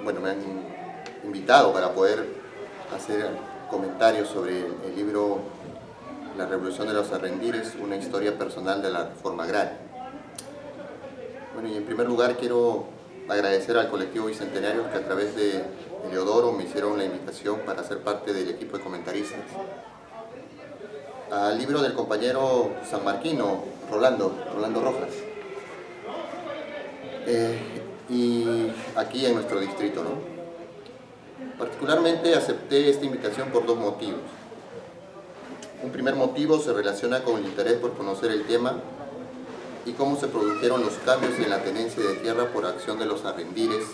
bueno, me han invitado para poder hacer comentarios sobre el libro La Revolución de los Arrendires, una historia personal de la reforma agraria. Bueno, y en primer lugar quiero agradecer al colectivo Bicentenario que a través de Eleodoro me hicieron la invitación para ser parte del equipo de comentaristas. Al libro del compañero sanmarquino, Rolando Rojas. Y aquí en nuestro distrito, ¿no? Particularmente acepté esta invitación por dos motivos. Un primer motivo se relaciona con el interés por conocer el tema y cómo se produjeron los cambios en la tenencia de tierra por acción de los arrendires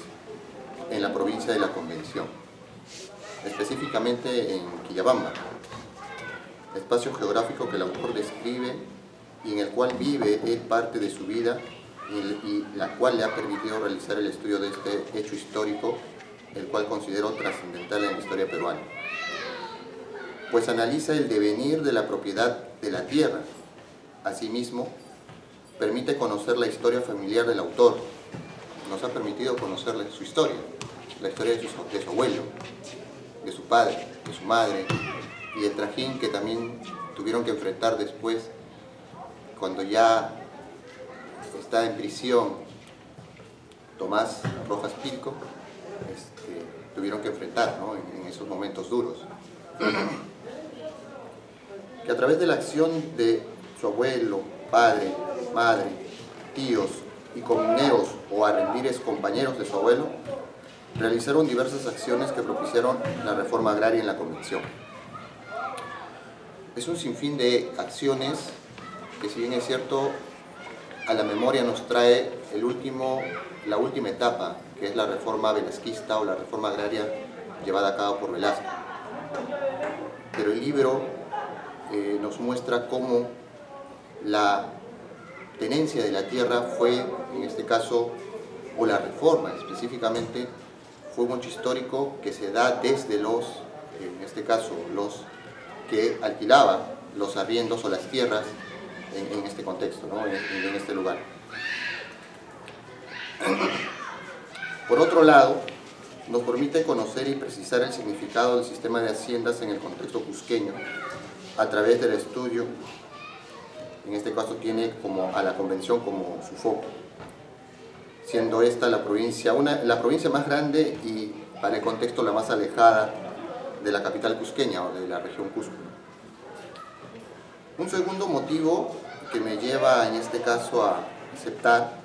en la provincia de la Convención, específicamente en Quillabamba, espacio geográfico que el autor describe y en el cual vive él parte de su vida y la cual le ha permitido realizar el estudio de este hecho histórico, el cual considero trascendental en la historia peruana, pues analiza el devenir de la propiedad de la tierra. Asimismo, permite conocer la historia familiar del autor, nos ha permitido conocer su historia, la historia de su abuelo, de su padre, de su madre, y el trajín que también tuvieron que enfrentar después, cuando ya está en prisión Tomás Rojas Pilco, tuvieron que enfrentar, ¿no? en esos momentos duros. Que a través de la acción de su abuelo, padre, madre, tíos y comuneros o arrendires compañeros de su abuelo, realizaron diversas acciones que propiciaron la reforma agraria en la Convención. Es un sinfín de acciones que, si bien es cierto, a la memoria nos trae la última etapa, que es la reforma velasquista o la reforma agraria llevada a cabo por Velázquez. Pero el libro nos muestra cómo la tenencia de la tierra fue, en este caso, o la reforma específicamente, fue un hecho histórico que se da desde en este caso, los que alquilaban los arriendos o las tierras en este contexto, ¿no? en este lugar. Por otro lado, nos permite conocer y precisar el significado del sistema de haciendas en el contexto cusqueño a través del estudio. En este caso tiene a la Convención como su foco, siendo esta la provincia más grande y para el contexto la más alejada de la capital cusqueña o de la región Cusco. Un segundo motivo que me lleva en este caso a aceptar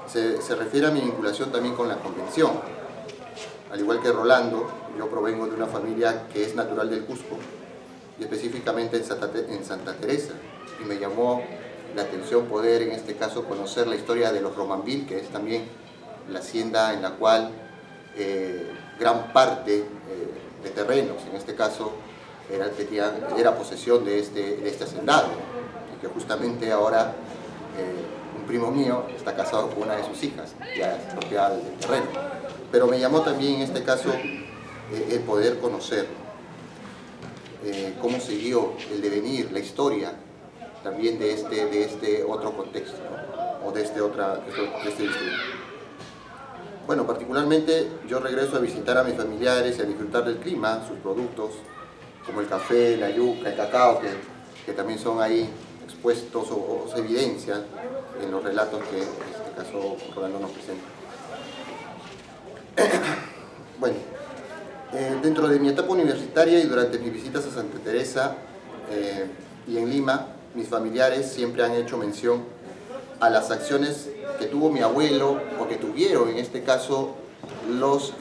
se refiere a mi vinculación también con la Convención. Al igual que Rolando, yo provengo de una familia que es natural del Cusco y específicamente en Santa Teresa, y me llamó la atención poder en este caso conocer la historia de los Romanville, que es también la hacienda en la cual gran parte de terrenos, en este caso era posesión de este hacendado, y que justamente ahora un primo mío está casado con una de sus hijas, ya es propiedad del terreno. Pero me llamó también en este caso el poder conocer cómo se dio el devenir, la historia también de este otro contexto, ¿no? O de este distrito. Bueno, particularmente yo regreso a visitar a mis familiares y a disfrutar del clima, sus productos, como el café, la yuca, el cacao, que también son ahí expuestos o se evidencian en los relatos que en este caso Rolando nos presenta. Bueno, dentro de mi etapa universitaria y durante mis visitas a Santa Teresa y en Lima, mis familiares siempre han hecho mención a las acciones que tuvo mi abuelo o que tuvieron en este caso los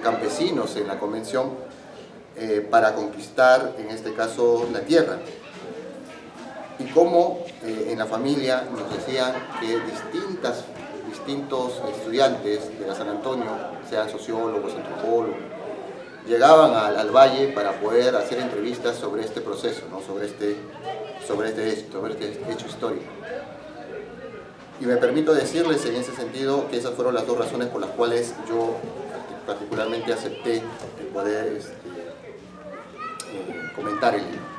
campesinos en la Convención para conquistar en este caso la tierra, y cómo en la familia nos decían que distintos estudiantes de la San Antonio, sean sociólogos, antropólogos, llegaban al valle para poder hacer entrevistas sobre este proceso, ¿no? sobre este hecho histórico. Y me permito decirles en ese sentido que esas fueron las dos razones por las cuales yo particularmente acepté el poder comentar el libro.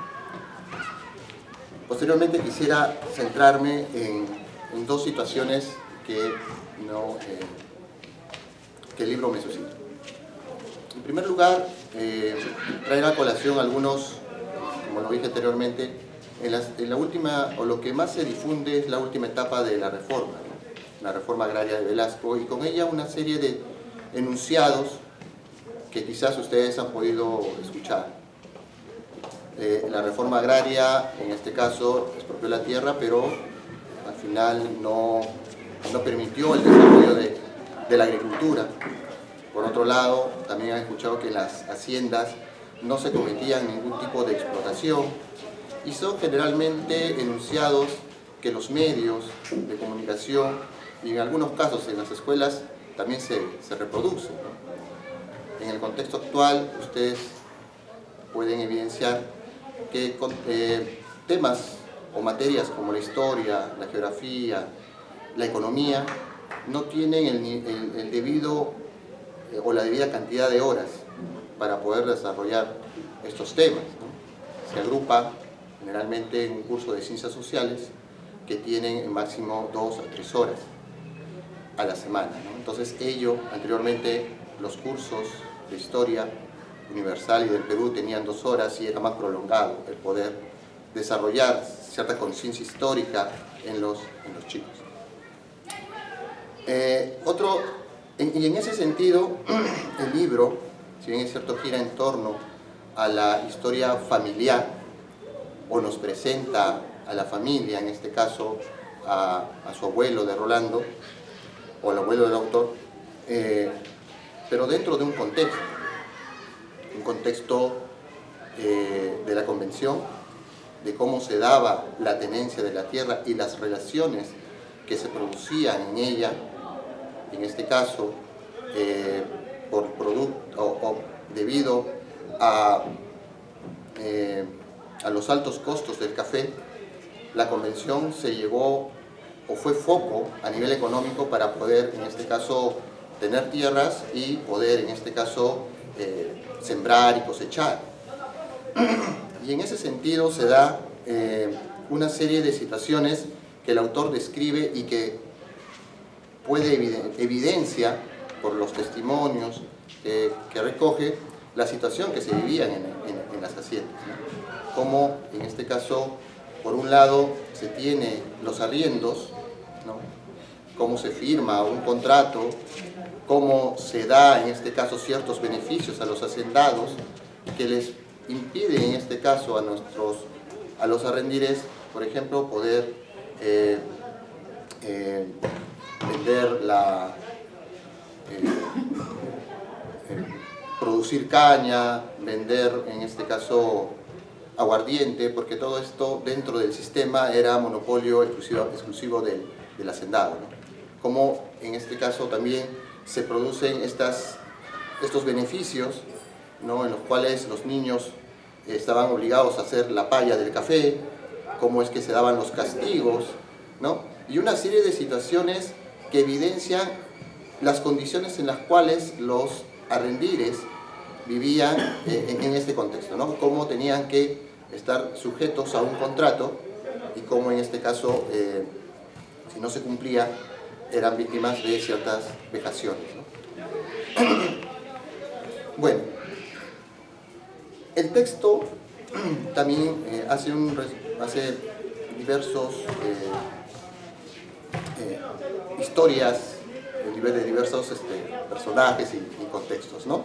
Posteriormente quisiera centrarme en dos situaciones que que el libro me suscita. En primer lugar, traer a colación algunos, como lo dije anteriormente, en la última, o lo que más se difunde es la última etapa de la reforma, ¿no? La reforma agraria de Velasco, y con ella una serie de enunciados que quizás ustedes han podido escuchar. La reforma agraria, en este caso, expropió la tierra, pero al final no permitió el desarrollo de la agricultura. Por otro lado, también han escuchado que en las haciendas no se cometían ningún tipo de explotación, y son generalmente enunciados que los medios de comunicación y en algunos casos en las escuelas también se reproducen, ¿no? En el contexto actual, ustedes pueden evidenciar que temas o materias como la historia, la geografía, la economía, no tienen el debido o la debida cantidad de horas para poder desarrollar estos temas, ¿no? Se agrupa generalmente en un curso de ciencias sociales que tienen en máximo 2 a 3 horas a la semana, ¿no? Entonces anteriormente los cursos de historia universal y del Perú tenían 2 horas y era más prolongado el poder desarrollar cierta conciencia histórica en los chicos. Y en ese sentido, el libro, si bien es cierto, gira en torno a la historia familiar, o nos presenta a la familia, en este caso a su abuelo de Rolando, o al abuelo del autor, pero dentro de un contexto de la convención, de cómo se daba la tenencia de la tierra y las relaciones que se producían en ella, en este caso debido a los altos costos del café. La convención se llegó o fue foco a nivel económico para poder, en este caso, tener tierras y poder, en este caso, sembrar y cosechar. Y en ese sentido se da una serie de situaciones que el autor describe y que puede evidencia por los testimonios que recoge la situación que se vivía en las haciendas, ¿no? Como en este caso, por un lado, se tiene los arriendos, ¿no? Cómo se firma un contrato, cómo se da en este caso ciertos beneficios a los hacendados que les impide en este caso a los arrendires, por ejemplo, poder vender producir caña, vender en este caso aguardiente, porque todo esto dentro del sistema era monopolio exclusivo del hacendado, ¿no? Como en este caso también se producen estos beneficios, ¿no? En los cuales los niños estaban obligados a hacer la palla del café, cómo es que se daban los castigos, ¿no? Y una serie de situaciones que evidencian las condiciones en las cuales los arrendires vivían en este contexto, ¿no? Cómo tenían que estar sujetos a un contrato y cómo en este caso, si no se cumplía, eran víctimas de ciertas vejaciones, ¿no? Bueno, el texto también hace diversos historias de diversos personajes y contextos, ¿no?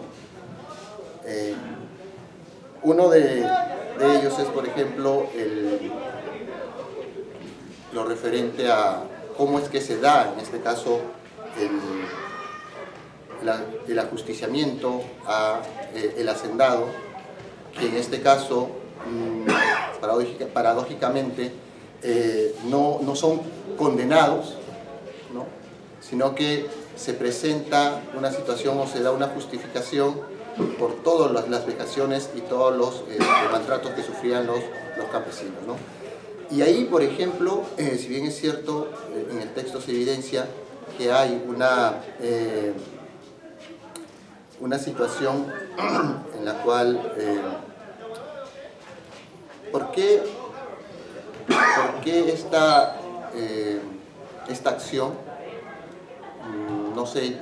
Uno de ellos es, por ejemplo, lo referente a cómo es que se da, en este caso, el ajusticiamiento a el hacendado, que en este caso, paradójicamente, no son condenados, ¿no? Sino que se presenta una situación o se da una justificación por todas las vejaciones y todos los maltratos que sufrían los campesinos, ¿no? Y ahí, por ejemplo, si bien es cierto, en el texto se evidencia que hay una situación en la cual, ¿por qué esta acción no se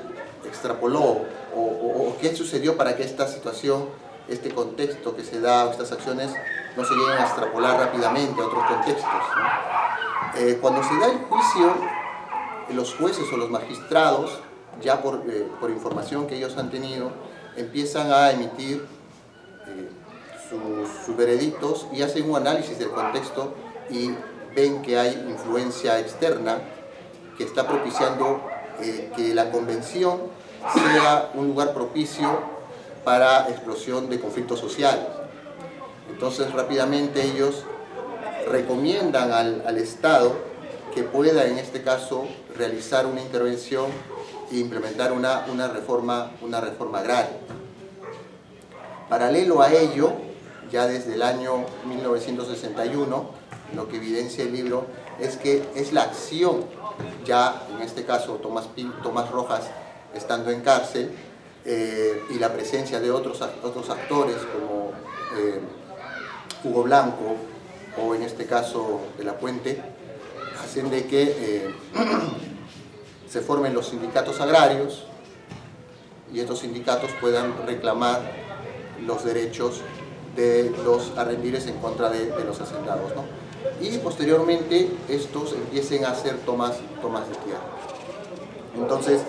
extrapoló o qué sucedió para que esta situación, este contexto que se da, o estas acciones, no se lleguen a extrapolar rápidamente a otros contextos, ¿no? Cuando se da el juicio, los jueces o los magistrados, ya por información que ellos han tenido, empiezan a emitir sus veredictos y hacen un análisis del contexto y ven que hay influencia externa que está propiciando que la convención sea un lugar propicio para explosión de conflictos sociales. Entonces rápidamente ellos recomiendan al Estado que pueda en este caso realizar una intervención e implementar una reforma agraria. Paralelo a ello, ya desde el año 1961, lo que evidencia el libro es que es la acción, ya en este caso Tomás Rojas estando en cárcel, y la presencia de otros actores como Hugo Blanco o en este caso de la Puente, hacen de que se formen los sindicatos agrarios y estos sindicatos puedan reclamar los derechos de los arrendires en contra de los hacendados, ¿no? Y posteriormente estos empiecen a hacer tomas de tierra. Entonces,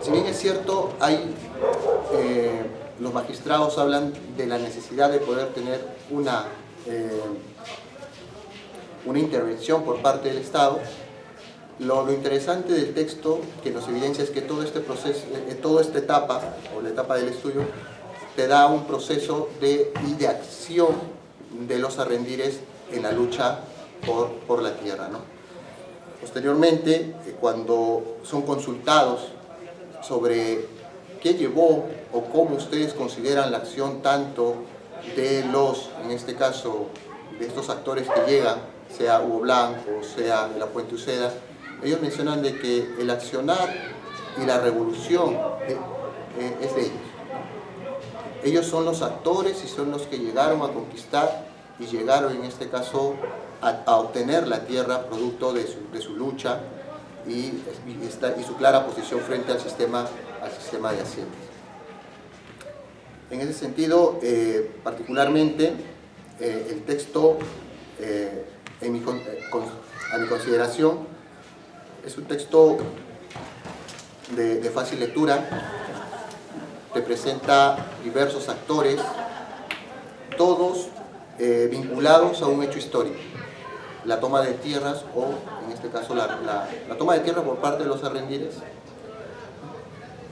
si bien es cierto, los magistrados hablan de la necesidad de poder tener una intervención por parte del Estado, lo interesante del texto que nos evidencia es que todo este proceso, toda esta etapa, o la etapa del estudio, te da un proceso de acción de los arrendires en la lucha por la tierra, ¿no? Posteriormente, cuando son consultados sobre qué llevó o cómo ustedes consideran la acción tanto de en este caso, de estos actores que llegan, sea Hugo Blanco, sea de la Puente Uceda, ellos mencionan de que el accionar y la revolución es de ellos. Ellos son los actores y son los que llegaron a conquistar y llegaron en este caso a obtener la tierra producto de su lucha y su clara posición frente al sistema de haciendas. En ese sentido, particularmente, el texto, a mi consideración, es un texto de fácil lectura. Te presenta diversos actores, todos vinculados a un hecho histórico. La toma de tierras, o en este caso la toma de tierra por parte de los arrendires,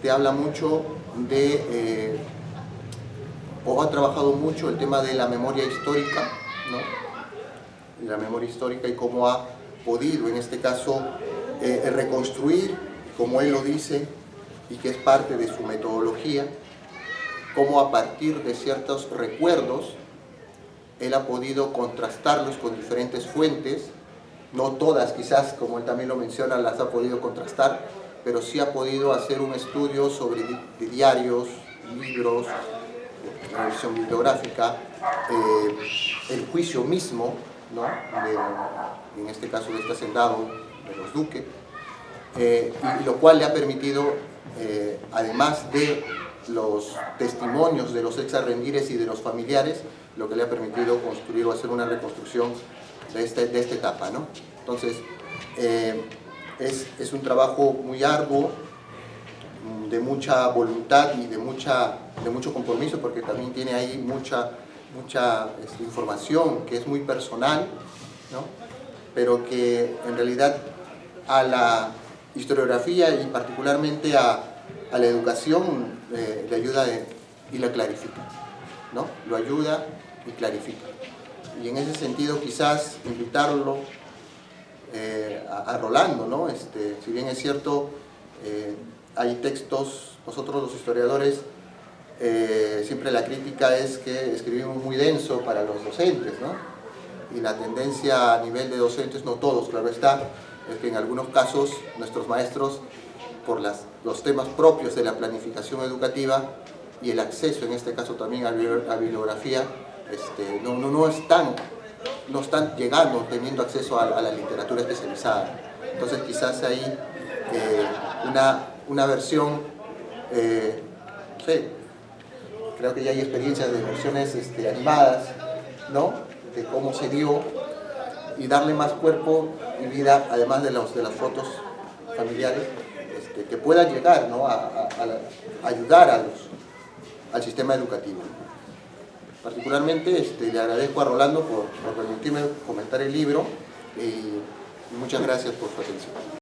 te habla mucho de, o ha trabajado mucho el tema de la memoria histórica, ¿no? La memoria histórica y cómo ha podido, en este caso, reconstruir, como él lo dice, y que es parte de su metodología, cómo a partir de ciertos recuerdos él ha podido contrastarlos con diferentes fuentes, no todas quizás, como él también lo menciona, las ha podido contrastar, pero sí ha podido hacer un estudio sobre de diarios, libros, una revisión bibliográfica, el juicio mismo, ¿no? En este caso de este hacendado de los Duque, y lo cual le ha permitido, además de los testimonios de los ex arrendires y de los familiares, lo que le ha permitido construir o hacer una reconstrucción de esta etapa, ¿no? Entonces, es un trabajo muy arduo, de mucha voluntad y de mucho compromiso, porque también tiene ahí mucha información que es muy personal, ¿no? Pero que en realidad a la historiografía y particularmente a la educación le ayuda y la clarifica, ¿no? Lo ayuda y clarifica. Y en ese sentido quizás invitarlo a Rolando, ¿no? Si bien es cierto, hay textos, nosotros los historiadores, siempre la crítica es que escribimos muy denso para los docentes, ¿no? Y la tendencia a nivel de docentes, no todos, claro está, es que en algunos casos nuestros maestros, por los temas propios de la planificación educativa y el acceso, en este caso también a bibliografía, no están llegando, teniendo acceso a la literatura especializada. Entonces quizás hay una versión, no sé, creo que ya hay experiencias de versiones animadas, ¿no? De cómo se dio, y darle más cuerpo y vida, además de las fotos familiares, que puedan llegar, ¿no? a ayudar al sistema educativo. Particularmente le agradezco a Rolando por permitirme comentar el libro y muchas gracias por su atención.